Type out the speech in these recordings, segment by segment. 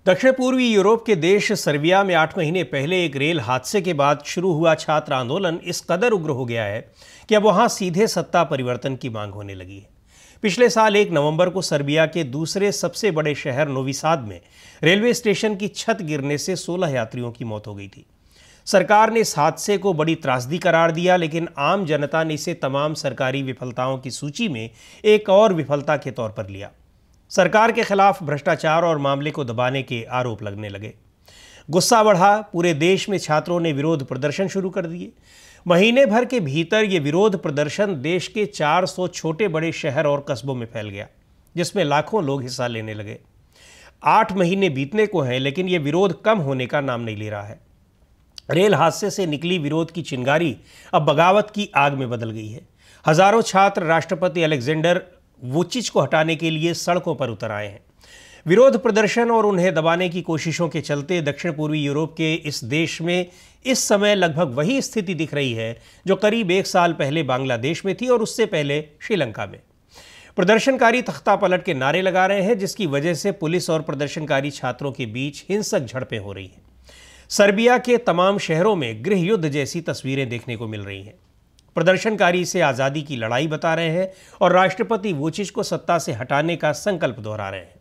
दक्षिण पूर्वी यूरोप के देश सर्बिया में 8 महीने पहले एक रेल हादसे के बाद शुरू हुआ छात्र आंदोलन इस कदर उग्र हो गया है कि अब वहां सीधे सत्ता परिवर्तन की मांग होने लगी है। पिछले साल 1 नवंबर को सर्बिया के दूसरे सबसे बड़े शहर नोवी साद में रेलवे स्टेशन की छत गिरने से 16 यात्रियों की मौत हो गई थी। सरकार ने इस हादसे को बड़ी त्रासदी करार दिया, लेकिन आम जनता ने इसे तमाम सरकारी विफलताओं की सूची में एक और विफलता के तौर पर लिया। सरकार के खिलाफ भ्रष्टाचार और मामले को दबाने के आरोप लगने लगे। गुस्सा बढ़ा, पूरे देश में छात्रों ने विरोध प्रदर्शन शुरू कर दिए। महीने भर के भीतर ये विरोध प्रदर्शन देश के 400 छोटे बड़े शहर और कस्बों में फैल गया, जिसमें लाखों लोग हिस्सा लेने लगे। 8 महीने बीतने को हैं, लेकिन ये विरोध कम होने का नाम नहीं ले रहा है। रेल हादसे से निकली विरोध की चिंगारी अब बगावत की आग में बदल गई है। हजारों छात्र राष्ट्रपति अलेक्जेंडर वुचिच को हटाने के लिए सड़कों पर उतर आए हैं। विरोध प्रदर्शन और उन्हें दबाने की कोशिशों के चलते दक्षिण पूर्वी यूरोप के इस देश में इस समय लगभग वही स्थिति दिख रही है जो करीब 1 साल पहले बांग्लादेश में थी और उससे पहले श्रीलंका में। प्रदर्शनकारी तख्ता पलट के नारे लगा रहे हैं, जिसकी वजह से पुलिस और प्रदर्शनकारी छात्रों के बीच हिंसक झड़पें हो रही हैं। सर्बिया के तमाम शहरों में गृह युद्ध जैसी तस्वीरें देखने को मिल रही हैं। प्रदर्शनकारी इसे आज़ादी की लड़ाई बता रहे हैं और राष्ट्रपति वुचिच को सत्ता से हटाने का संकल्प दोहरा रहे हैं।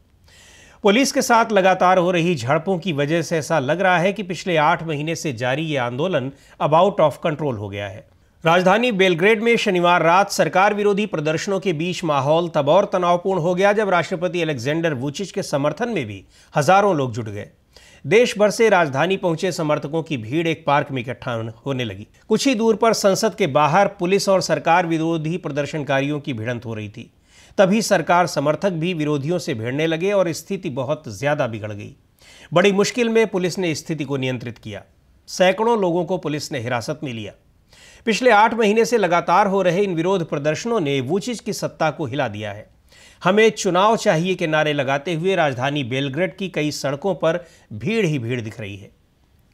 पुलिस के साथ लगातार हो रही झड़पों की वजह से ऐसा लग रहा है कि पिछले 8 महीने से जारी ये आंदोलन अब आउट ऑफ कंट्रोल हो गया है। राजधानी बेलग्रेड में शनिवार रात सरकार विरोधी प्रदर्शनों के बीच माहौल तब और तनावपूर्ण हो गया जब राष्ट्रपति अलेक्जेंडर वुचिच के समर्थन में भी हजारों लोग जुट गए। देश भर से राजधानी पहुंचे समर्थकों की भीड़ एक पार्क में इकट्ठा होने लगी। कुछ ही दूर पर संसद के बाहर पुलिस और सरकार विरोधी प्रदर्शनकारियों की भिड़ंत हो रही थी। तभी सरकार समर्थक भी विरोधियों से भिड़ने लगे और स्थिति बहुत ज्यादा बिगड़ गई। बड़ी मुश्किल में पुलिस ने स्थिति को नियंत्रित किया। सैकड़ों लोगों को पुलिस ने हिरासत में लिया। पिछले 8 महीने से लगातार हो रहे इन विरोध प्रदर्शनों ने वुचिच की सत्ता को हिला दिया है। हमें चुनाव चाहिए के नारे लगाते हुए राजधानी बेलग्रेड की कई सड़कों पर भीड़ ही भीड़ दिख रही है।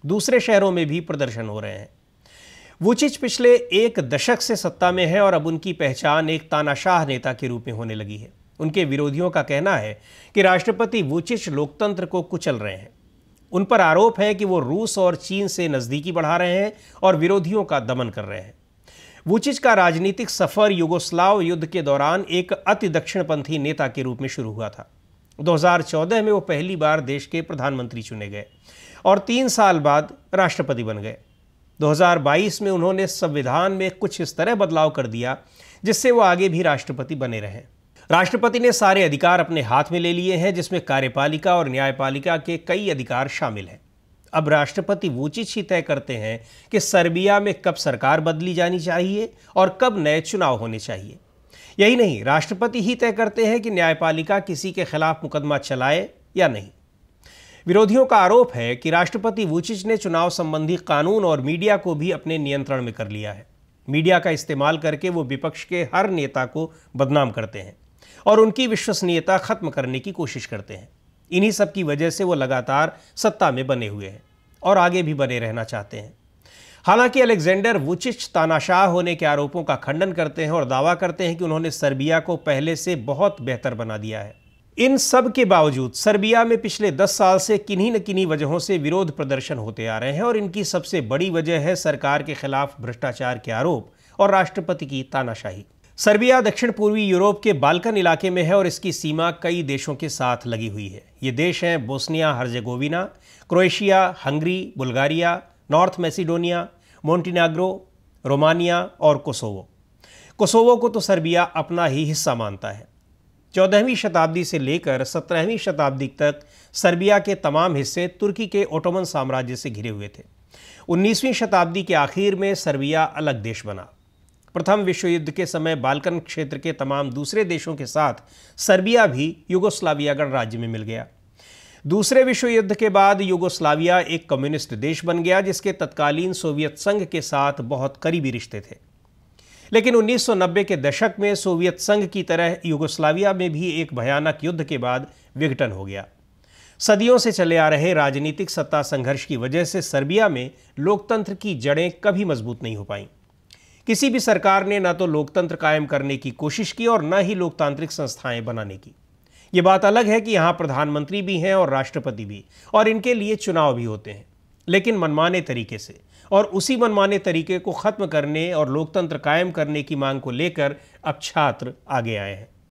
दूसरे शहरों में भी प्रदर्शन हो रहे हैं। वुचिच पिछले 1 दशक से सत्ता में है और अब उनकी पहचान एक तानाशाह नेता के रूप में होने लगी है। उनके विरोधियों का कहना है कि राष्ट्रपति वुचिच लोकतंत्र को कुचल रहे हैं। उन पर आरोप है कि वो रूस और चीन से नज़दीकी बढ़ा रहे हैं और विरोधियों का दमन कर रहे हैं। वुचिच का राजनीतिक सफर युगोस्लाव युद्ध के दौरान एक अति दक्षिणपंथी नेता के रूप में शुरू हुआ था। 2014 में वो पहली बार देश के प्रधानमंत्री चुने गए और 3 साल बाद राष्ट्रपति बन गए। 2022 में उन्होंने संविधान में कुछ इस तरह बदलाव कर दिया जिससे वो आगे भी राष्ट्रपति बने रहे। राष्ट्रपति ने सारे अधिकार अपने हाथ में ले लिए हैं, जिसमें कार्यपालिका और न्यायपालिका के कई अधिकार शामिल हैं। अब राष्ट्रपति वुचिच ही तय करते हैं कि सर्बिया में कब सरकार बदली जानी चाहिए और कब नए चुनाव होने चाहिए। यही नहीं, राष्ट्रपति ही तय करते हैं कि न्यायपालिका किसी के खिलाफ मुकदमा चलाए या नहीं। विरोधियों का आरोप है कि राष्ट्रपति वुचिच ने चुनाव संबंधी कानून और मीडिया को भी अपने नियंत्रण में कर लिया है। मीडिया का इस्तेमाल करके वो विपक्ष के हर नेता को बदनाम करते हैं और उनकी विश्वसनीयता खत्म करने की कोशिश करते हैं। इन्हीं सब की वजह से वो लगातार सत्ता में बने हुए हैं और आगे भी बने रहना चाहते हैं। हालांकि अलेक्जेंडर वुचिच तानाशाह होने के आरोपों का खंडन करते हैं और दावा करते हैं कि उन्होंने सर्बिया को पहले से बहुत बेहतर बना दिया है। इन सब के बावजूद सर्बिया में पिछले 10 साल से किन्हीं न किन्हीं वजहों से विरोध प्रदर्शन होते आ रहे हैं और इनकी सबसे बड़ी वजह है सरकार के खिलाफ भ्रष्टाचार के आरोप और राष्ट्रपति की तानाशाही। सर्बिया दक्षिण पूर्वी यूरोप के बाल्कन इलाके में है और इसकी सीमा कई देशों के साथ लगी हुई है। ये देश हैं Bosnia Herzegovina, Croatia, Hungary, Bulgaria, north Macedonia, Montenegro, Romania और कोसोवो। कोसोवो को तो सर्बिया अपना ही हिस्सा मानता है। 14वीं शताब्दी से लेकर 17वीं शताब्दी तक सर्बिया के तमाम हिस्से तुर्की के ओटोमन साम्राज्य से घिरे हुए थे। 19वीं शताब्दी के आखिर में सर्बिया अलग देश बना। प्रथम विश्व युद्ध के समय बाल्कन क्षेत्र के तमाम दूसरे देशों के साथ सर्बिया भी युगोस्लाविया गणराज्य में मिल गया। दूसरे विश्व युद्ध के बाद युगोस्लाविया एक कम्युनिस्ट देश बन गया, जिसके तत्कालीन सोवियत संघ के साथ बहुत करीबी रिश्ते थे। लेकिन 1990 के दशक में सोवियत संघ की तरह युगोस्लाविया में भी एक भयानक युद्ध के बाद विघटन हो गया। सदियों से चले आ रहे राजनीतिक सत्ता संघर्ष की वजह से सर्बिया में लोकतंत्र की जड़ें कभी मजबूत नहीं हो पाईं। किसी भी सरकार ने न तो लोकतंत्र कायम करने की कोशिश की और न ही लोकतांत्रिक संस्थाएं बनाने की। ये बात अलग है कि यहाँ प्रधानमंत्री भी हैं और राष्ट्रपति भी, और इनके लिए चुनाव भी होते हैं, लेकिन मनमाने तरीके से। और उसी मनमाने तरीके को खत्म करने और लोकतंत्र कायम करने की मांग को लेकर अब छात्र आगे आए हैं।